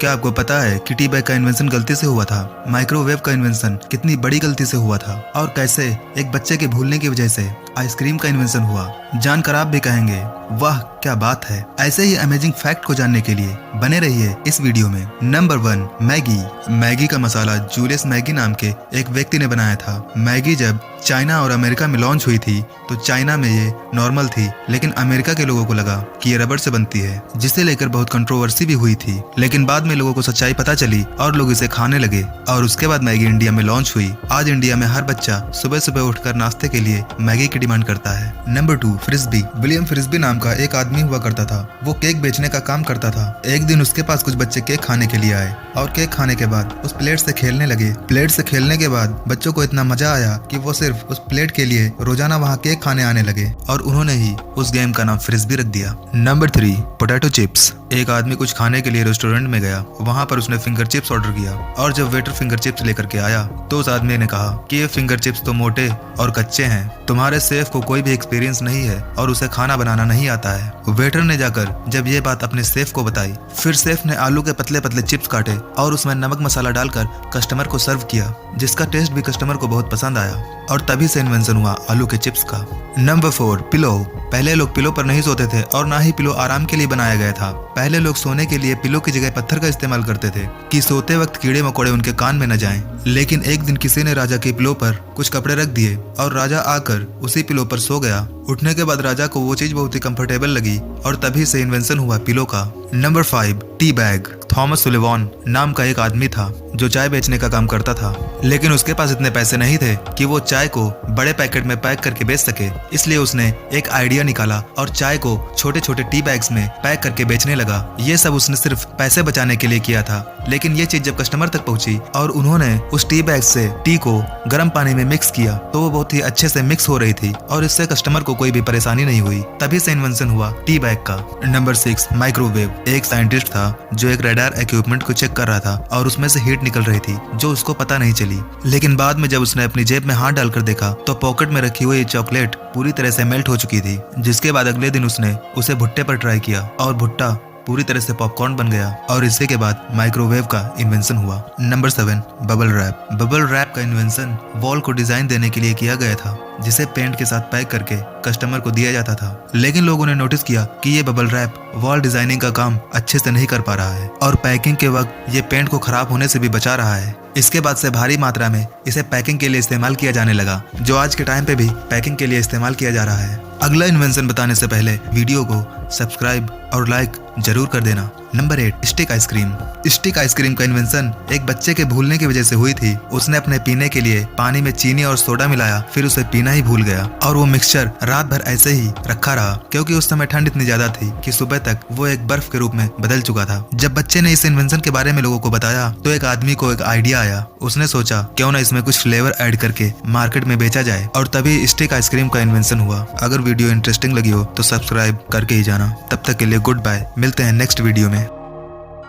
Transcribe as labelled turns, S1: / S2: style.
S1: क्या आपको पता है कि टी बैग का इन्वेंशन गलती से हुआ था? माइक्रोवेव का इन्वेंशन कितनी बड़ी गलती से हुआ था और कैसे एक बच्चे के भूलने की वजह से आइसक्रीम का इन्वेंशन हुआ, जानकर आप भी कहेंगे वाह क्या बात है। ऐसे ही अमेजिंग फैक्ट को जानने के लिए बने रहिए इस वीडियो में। Number 1, Maggi. मैगी का मसाला जूलियस मैगी नाम के एक व्यक्ति ने बनाया था। मैगी जब चाइना और अमेरिका में लॉन्च हुई थी तो चाइना में ये नॉर्मल थी, लेकिन अमेरिका के लोगों को लगा कि ये रबड़ से बनती है, जिसे लेकर बहुत कंट्रोवर्सी भी हुई थी। लेकिन बाद में लोगों को सच्चाई पता चली और लोग इसे खाने लगे और उसके बाद मैगी इंडिया में लॉन्च हुई। आज इंडिया में हर बच्चा सुबह सुबह उठकर नाश्ते के लिए मैगी की डिमांड करता है। Number 2, frisbee. विलियम फ्रिस्बी नाम का एक आदमी हुआ करता था। वो केक बेचने का काम करता था। एक दिन उसके पास कुछ बच्चे केक खाने के लिए आए और केक खाने के बाद उस प्लेट से खेलने लगे। प्लेट से खेलने के बाद बच्चों को इतना मजा आया कि वो सिर्फ उस प्लेट के लिए रोजाना वहाँ केक खाने आने लगे और उन्होंने ही उस गेम का नाम फ्रिस्बी रख दिया। Number 3, potato chips. एक आदमी कुछ खाने के लिए रेस्टोरेंट में गया। वहाँ पर उसने फिंगर चिप्स ऑर्डर किया और जब वेटर फिंगर चिप्स लेकर के आया तो उस आदमी ने कहा कि ये फिंगर चिप्स तो मोटे और कच्चे हैं, तुम्हारे शेफ को कोई भी एक्सपीरियंस नहीं है और उसे खाना बनाना नहीं आता है। वेटर ने जाकर जब ये बात अपने शेफ को बताई, फिर शेफ ने आलू के पतले पतले चिप्स काटे और उसमें नमक मसाला डालकर कस्टमर को सर्व किया, जिसका टेस्ट भी कस्टमर को बहुत पसंद आया और तभी से इन्वेंशन हुआ आलू के चिप्स का। Number 4, pillow. पहले लोग पिलो पर नहीं सोते थे और ना ही पिलो आराम के लिए बनाया गया था। पहले लोग सोने के लिए पिलो की जगह पत्थर का इस्तेमाल करते थे कि सोते वक्त कीड़े मकोड़े उनके कान में न जाएं। लेकिन एक दिन किसी ने राजा के पिलो पर कुछ कपड़े रख दिए और राजा आकर उसी पिलो पर सो गया। उठने के बाद राजा को वो चीज बहुत ही कंफर्टेबल लगी और तभी से इन्वेंशन हुआ पिलो का। Number 5, tea bag. Thomas Sullivan नाम का एक आदमी था जो चाय बेचने का काम करता था, लेकिन उसके पास इतने पैसे नहीं थे कि वो चाय को बड़े पैकेट में पैक करके बेच सके। इसलिए उसने एक आइडिया निकाला और चाय को छोटे छोटे टी बैग्स में पैक करके बेचने लगा। ये सब उसने सिर्फ पैसे बचाने के लिए किया था, लेकिन ये चीज जब कस्टमर तक पहुंची और उन्होंने उस टी बैग से टी को गर्म पानी में मिक्स किया तो वो बहुत ही अच्छे से मिक्स हो रही थी और इससे कस्टमर को कोई भी परेशानी नहीं हुई। तभी से इन्वेंशन हुआ टी बैग का। Number 6, microwave. एक साइंटिस्ट था जो एक रडार इक्विपमेंट को चेक कर रहा था और उसमें से हीट निकल रही थी जो उसको पता नहीं चली। लेकिन बाद में जब उसने अपनी जेब में हाथ डालकर देखा तो पॉकेट में रखी हुई चॉकलेट पूरी तरह से मेल्ट हो चुकी थी, जिसके बाद अगले दिन उसने उसे भुट्टे पर ट्राई किया और भुट्टा पूरी तरह से पॉपकॉर्न बन गया और इसी के बाद माइक्रोवेव का इन्वेंशन हुआ। Number 7, bubble wrap. Bubble wrap का इन्वेंशन वॉल को डिजाइन देने के लिए किया गया था, जिसे पेंट के साथ पैक करके कस्टमर को दिया जाता था। लेकिन लोगों ने नोटिस किया कि ये बबल रैप वॉल डिजाइनिंग का काम अच्छे से नहीं कर पा रहा है और पैकिंग के वक्त ये पेंट को खराब होने से भी बचा रहा है। इसके बाद से भारी मात्रा में इसे पैकिंग के लिए इस्तेमाल किया जाने लगा, जो आज के टाइम पे भी पैकिंग के लिए इस्तेमाल किया जा रहा है। अगला इन्वेंशन बताने से पहले वीडियो को सब्सक्राइब और लाइक जरूर कर देना। Number 8, stick ice cream. Stick ice cream का इन्वेंशन एक बच्चे के भूलने की वजह से हुई थी। उसने अपने पीने के लिए पानी में चीनी और सोडा मिलाया, फिर उसे पीना ही भूल गया और वो मिक्सचर रात भर ऐसे ही रखा रहा, क्योंकि उस समय ठंड इतनी ज्यादा थी कि सुबह तक वो एक बर्फ के रूप में बदल चुका था। जब बच्चे ने इस इन्वेंशन के बारे में लोगों को बताया तो एक आदमी को एक आइडिया आया। उसने सोचा क्यों ना इसमें कुछ फ्लेवर ऐड करके मार्केट में बेचा जाए और तभी स्टिक आइसक्रीम का इन्वेंशन हुआ। अगर वीडियो इंटरेस्टिंग लगी हो तो सब्सक्राइब करके ही जाना। तब तक के लिए गुड बाय, मिलते हैं नेक्स्ट वीडियो में।